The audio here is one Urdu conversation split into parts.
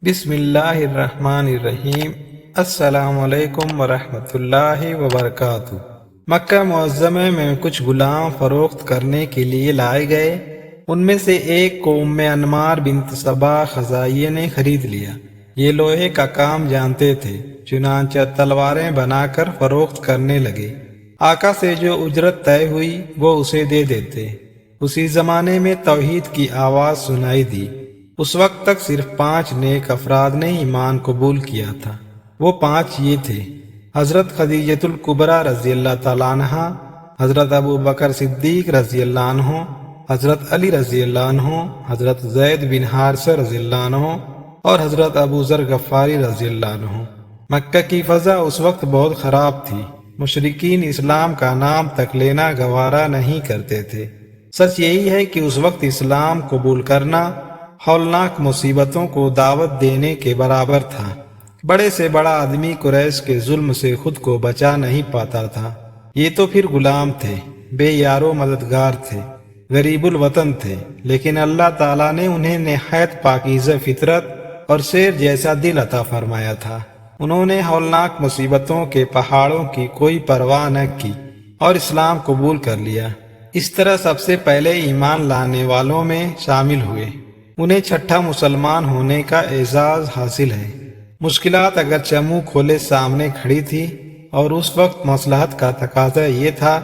بسم اللہ الرحمن الرحیم۔ السلام علیکم ورحمۃ اللہ وبرکاتہ۔ مکہ معظمہ میں کچھ غلام فروخت کرنے کے لیے لائے گئے۔ ان میں سے ایک کو ام انمار بنت صبا خزاعیہ نے خرید لیا۔ یہ لوہے کا کام جانتے تھے، چنانچہ تلواریں بنا کر فروخت کرنے لگے۔ آقا سے جو اجرت طے ہوئی وہ اسے دے دیتے۔ اسی زمانے میں توحید کی آواز سنائی دی۔ اس وقت تک صرف 5 نیک افراد نے ایمان قبول کیا تھا۔ وہ 5 یہ تھے: حضرت خدیجۃ الکبریٰ رضی اللہ تعالیٰ عنہ، حضرت ابو بکر صدیق رضی اللہ عنہ، حضرت علی رضی اللہ عنہ، حضرت زید بن حارثہ رضی اللہ عنہ اور حضرت ابو ذر غفاری رضی اللہ عنہ۔ مکہ کی فضا اس وقت بہت خراب تھی۔ مشرکین اسلام کا نام تک لینا گوارا نہیں کرتے تھے۔ سچ یہی ہے کہ اس وقت اسلام قبول کرنا ہولناک مصیبتوں کو دعوت دینے کے برابر تھا۔ بڑے سے بڑا آدمی قریش کے ظلم سے خود کو بچا نہیں پاتا تھا۔ یہ تو پھر غلام تھے، بے یار و مددگار تھے، غریب الوطن تھے، لیکن اللہ تعالیٰ نے انہیں نہایت پاکیزہ فطرت اور شیر جیسا دل عطا فرمایا تھا۔ انہوں نے ہولناک مصیبتوں کے پہاڑوں کی کوئی پرواہ نہ کی اور اسلام قبول کر لیا۔ اس طرح سب سے پہلے ایمان لانے والوں میں شامل ہوئے۔ انہیں چھٹا مسلمان ہونے کا اعزاز حاصل ہے۔ مشکلات اگرچہ منہ کھولے سامنے کھڑی تھی، اور اس وقت مصلحت کا تقاضا یہ تھا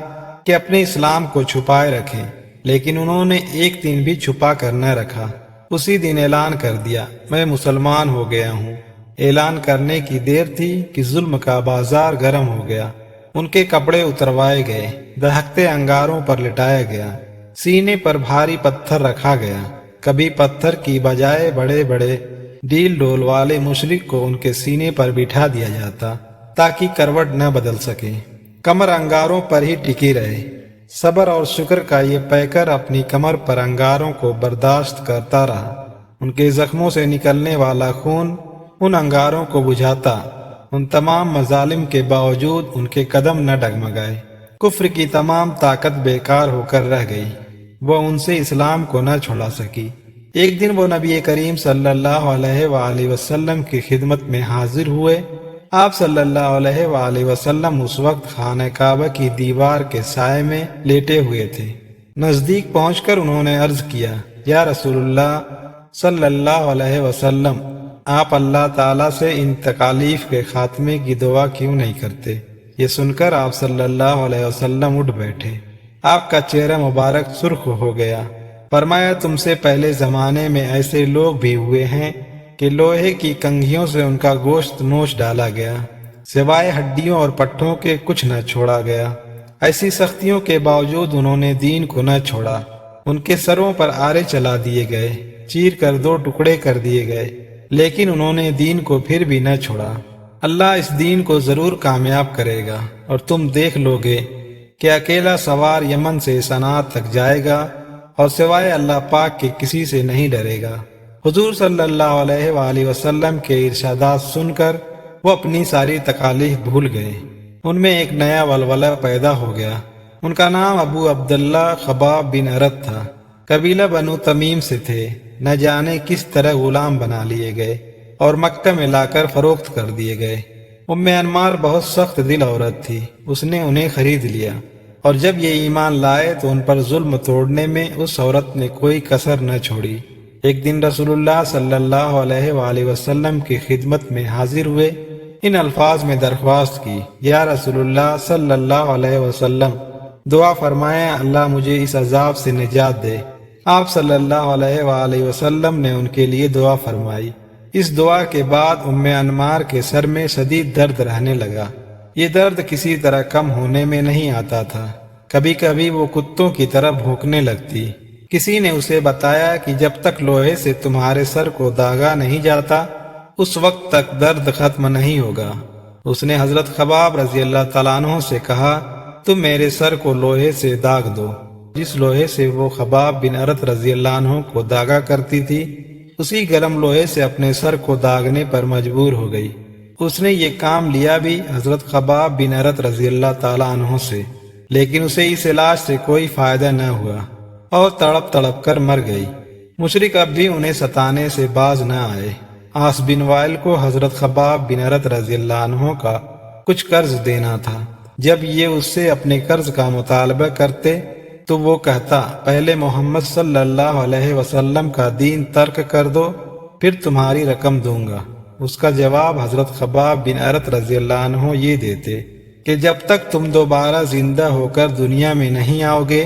کہ اپنے اسلام کو چھپائے رکھیں، لیکن انہوں نے ایک دن بھی چھپا کر نہ رکھا۔ اسی دن اعلان کر دیا، میں مسلمان ہو گیا ہوں۔ اعلان کرنے کی دیر تھی کہ ظلم کا بازار گرم ہو گیا۔ ان کے کپڑے اتروائے گئے، دہکتے انگاروں پر لٹایا گیا، سینے پر بھاری پتھر رکھا گیا۔ کبھی پتھر کی بجائے بڑے بڑے ڈیل ڈول والے مشرک کو ان کے سینے پر بٹھا دیا جاتا تاکہ کروٹ نہ بدل سکے، کمر انگاروں پر ہی ٹکی رہے۔ صبر اور شکر کا یہ پیکر اپنی کمر پر انگاروں کو برداشت کرتا رہا۔ ان کے زخموں سے نکلنے والا خون ان انگاروں کو بجھاتا۔ ان تمام مظالم کے باوجود ان کے قدم نہ ڈگمگائے۔ کفر کی تمام طاقت بیکار ہو کر رہ گئی، وہ ان سے اسلام کو نہ چھڑا سکی۔ ایک دن وہ نبی کریم صلی اللہ علیہ وآلہ وسلم کی خدمت میں حاضر ہوئے۔ آپ صلی اللہ علیہ وآلہ وسلم اس وقت خانہ کعبہ کی دیوار کے سائے میں لیٹے ہوئے تھے۔ نزدیک پہنچ کر انہوں نے عرض کیا، یا رسول اللہ صلی اللہ علیہ وسلم، آپ اللہ تعالیٰ سے ان تکالیف کے خاتمے کی دعا کیوں نہیں کرتے؟ یہ سن کر آپ صلی اللہ علیہ وسلم اٹھ بیٹھے۔ آپ کا چہرہ مبارک سرخ ہو گیا۔ فرمایا، تم سے پہلے زمانے میں ایسے لوگ بھی ہوئے ہیں کہ لوہے کی کنگھیوں سے ان کا گوشت نوچ ڈالا گیا، سوائے ہڈیوں اور پٹھوں کے کچھ نہ چھوڑا گیا۔ ایسی سختیوں کے باوجود انہوں نے دین کو نہ چھوڑا۔ ان کے سروں پر آرے چلا دیے گئے، چیر کر 2 ٹکڑے کر دیے گئے، لیکن انہوں نے دین کو پھر بھی نہ چھوڑا۔ اللہ اس دین کو ضرور کامیاب کرے گا، اور تم دیکھ لو گے کہ اکیلا سوار یمن سے صنعاء تک جائے گا اور سوائے اللہ پاک کے کسی سے نہیں ڈرے گا۔ حضور صلی اللہ علیہ وآلہ وسلم کے ارشادات سن کر وہ اپنی ساری تکالیف بھول گئے۔ ان میں ایک نیا ولولہ پیدا ہو گیا۔ ان کا نام ابو عبداللہ خباب بن ارت تھا۔ قبیلہ بنو تمیم سے تھے۔ نہ جانے کس طرح غلام بنا لیے گئے اور مکہ میں لا کر فروخت کر دیے گئے۔ ام انمار بہت سخت دل عورت تھی۔ اس نے انہیں خرید لیا، اور جب یہ ایمان لائے تو ان پر ظلم توڑنے میں اس عورت نے کوئی کسر نہ چھوڑی۔ ایک دن رسول اللہ صلی اللہ علیہ وآلہ وسلم کی خدمت میں حاضر ہوئے۔ ان الفاظ میں درخواست کی، یا رسول اللہ صلی اللہ علیہ وسلم، دعا فرمائیں اللہ مجھے اس عذاب سے نجات دے۔ آپ صلی اللہ علیہ وآلہ وسلم نے ان کے لیے دعا فرمائی۔ اس دعا کے بعد ام انمار کے سر میں شدید درد رہنے لگا۔ یہ درد کسی طرح کم ہونے میں نہیں آتا تھا۔ کبھی کبھی وہ کتوں کی طرح بھونکنے لگتی۔ کسی نے اسے بتایا کہ جب تک لوہے سے تمہارے سر کو داغا نہیں جاتا، اس وقت تک درد ختم نہیں ہوگا۔ اس نے حضرت خباب رضی اللہ تعالیٰ عنہ سے کہا، تم میرے سر کو لوہے سے داغ دو۔ جس لوہے سے وہ خباب بن ارت رضی اللہ عنہ کو داغا کرتی تھی، اسی گرم لوہے سے اپنے سر کو داغنے پر مجبور ہو گئی۔ اس نے یہ کام لیا بھی حضرت خباب بن ارت رضی اللہ تعالیٰ عنہ سے، لیکن اسے اس علاج سے کوئی فائدہ نہ ہوا اور تڑپ تڑپ کر مر گئی۔ مشرک اب بھی انہیں ستانے سے باز نہ آئے۔ عاص بن وائل کو حضرت خباب بن ارت رضی اللہ عنہ کا کچھ قرض دینا تھا۔ جب یہ اس سے اپنے قرض کا مطالبہ کرتے تو وہ کہتا پہلے محمد صلی اللہ علیہ وسلم کا دین ترک کر دو، پھر تمہاری رقم دوں گا۔ اس کا جواب حضرت خباب بن ارت رضی اللہ عنہ یہ دیتے کہ جب تک تم دوبارہ زندہ ہو کر دنیا میں نہیں آؤ گے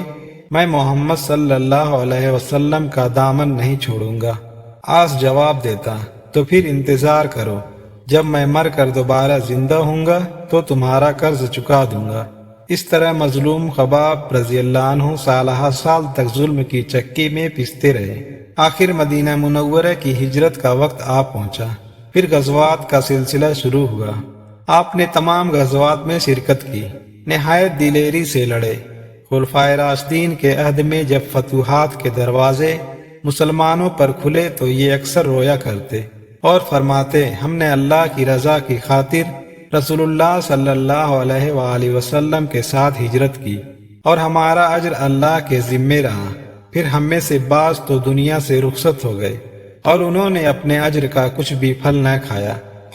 میں محمد صلی اللہ علیہ وسلم کا دامن نہیں چھوڑوں گا۔ عاص جواب دیتا تو پھر انتظار کرو، جب میں مر کر دوبارہ زندہ ہوں گا تو تمہارا قرض چکا دوں گا۔ اس طرح مظلوم خباب رضی اللہ عنہ سالہ سال تک ظلم کی چکی میں پستے رہے۔ آخر مدینہ منورہ کی ہجرت کا وقت آ پہنچا۔ پھر غزوات کا سلسلہ شروع ہوا۔ آپ نے تمام غزوات میں شرکت کی، نہایت دلیری سے لڑے۔ خلفائے راشدین کے عہد میں جب فتوحات کے دروازے مسلمانوں پر کھلے تو یہ اکثر رویا کرتے اور فرماتے ہم نے اللہ کی رضا کی خاطر رسول اللہ صلی اللہ علیہ وآلہ وسلم کے ساتھ ہجرت کی اور ہمارا اجر اللہ کے ذمے رہا۔ پھر ہم میں سے بعض تو دنیا سے رخصت ہو گئے اور انہوں نے اپنے اجر کا کچھ بھی پھل نہ کھایا،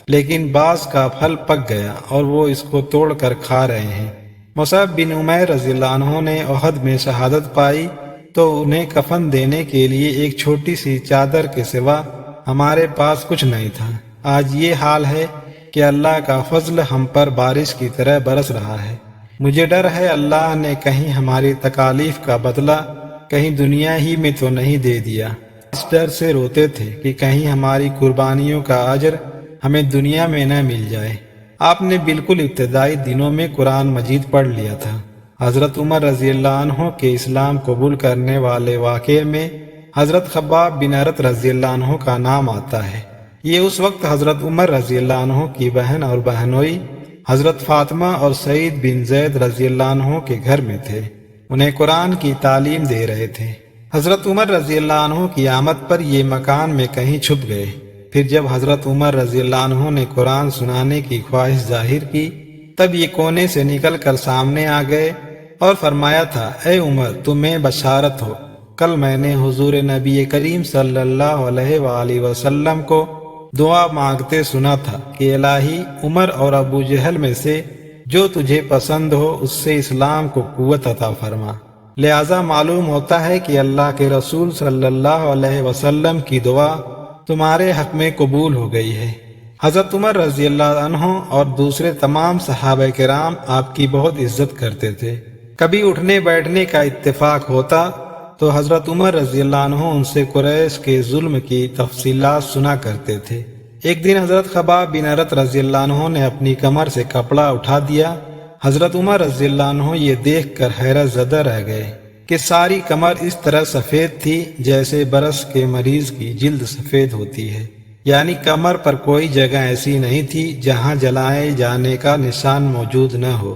لیکن بعض کا پھل پک گیا اور وہ اس کو توڑ کر کھا رہے ہیں۔ مصعب بن عمیر رضی اللہ عنہ نے احد میں شہادت پائی تو انہیں کفن دینے کے لیے ایک چھوٹی سی چادر کے سوا ہمارے پاس کچھ نہیں تھا۔ آج یہ حال ہے کہ اللہ کا فضل ہم پر بارش کی طرح برس رہا ہے۔ مجھے ڈر ہے اللہ نے کہیں ہماری تکالیف کا بدلہ کہیں دنیا ہی میں تو نہیں دے دیا۔ اس ڈر سے روتے تھے کہ کہیں ہماری قربانیوں کا اجر ہمیں دنیا میں نہ مل جائے۔ آپ نے بالکل ابتدائی دنوں میں قرآن مجید پڑھ لیا تھا۔ حضرت عمر رضی اللہ عنہ کے اسلام قبول کرنے والے واقعے میں حضرت خباب بن ارت رضی اللہ عنہ کا نام آتا ہے۔ یہ اس وقت حضرت عمر رضی اللہ عنہ کی بہن اور بہنوئی حضرت فاطمہ اور سعید بن زید رضی اللہ عنہ کے گھر میں تھے، انہیں قرآن کی تعلیم دے رہے تھے۔ حضرت عمر رضی اللہ عنہ کی آمد پر یہ مکان میں کہیں چھپ گئے۔ پھر جب حضرت عمر رضی اللہ عنہ نے قرآن سنانے کی خواہش ظاہر کی تب یہ کونے سے نکل کر سامنے آ گئے اور فرمایا تھا اے عمر تمہیں بشارت ہو، کل میں نے حضور نبی کریم صلی اللہ علیہ وآلہ وسلم کو دعا مانگتے سنا تھا کہ الہی عمر اور ابو جہل میں سے جو تجھے پسند ہو اس سے اسلام کو قوت عطا فرما۔ لہذا معلوم ہوتا ہے کہ اللہ کے رسول صلی اللہ علیہ وسلم کی دعا تمہارے حق میں قبول ہو گئی ہے۔ حضرت عمر رضی اللہ عنہ اور دوسرے تمام صحابہ کرام آپ کی بہت عزت کرتے تھے۔ کبھی اٹھنے بیٹھنے کا اتفاق ہوتا تو حضرت عمر رضی اللہ عنہ ان سے قریش کے ظلم کی تفصیلات سنا کرتے تھے۔ ایک دن حضرت خباب بن ارت رضی اللہ عنہ نے اپنی کمر سے کپڑا اٹھا دیا۔ حضرت عمر رضی اللہ عنہ یہ دیکھ کر حیرت زدہ رہ گئے کہ ساری کمر اس طرح سفید تھی جیسے برس کے مریض کی جلد سفید ہوتی ہے، یعنی کمر پر کوئی جگہ ایسی نہیں تھی جہاں جلائے جانے کا نشان موجود نہ ہو۔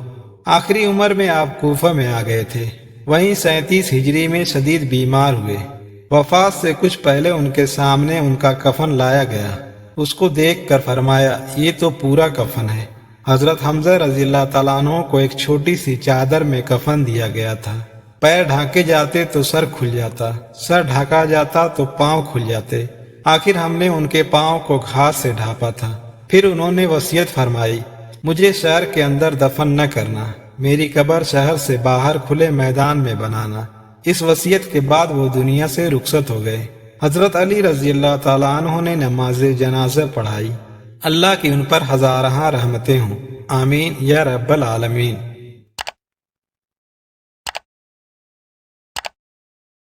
آخری عمر میں آپ کوفہ میں آ گئے تھے، وہیں 37 ہجری میں شدید بیمار ہوئے۔ وفات سے کچھ پہلے ان کے سامنے ان کا کفن لایا گیا، اس کو دیکھ کر فرمایا یہ تو پورا کفن ہے۔ حضرت حمزہ رضی اللہ تعالیٰ عنہ کو ایک چھوٹی سی چادر میں کفن دیا گیا تھا۔ پیر ڈھانکے جاتے تو سر کھل جاتا، سر ڈھانکا جاتا تو پاؤں کھل جاتے۔ آخر ہم نے ان کے پاؤں کو گھاس سے ڈھانپا تھا۔ پھر انہوں نے وصیت فرمائی مجھے شہر کے اندر دفن نہ کرنا، میری قبر شہر سے باہر کھلے میدان میں بنانا۔ اس وصیت کے بعد وہ دنیا سے رخصت ہو گئے۔ حضرت علی رضی اللہ تعالیٰ عنہ نے نماز جنازہ پڑھائی۔ اللہ کی ان پر ہزارہ رحمتیں ہوں، آمین یا رب العالمین۔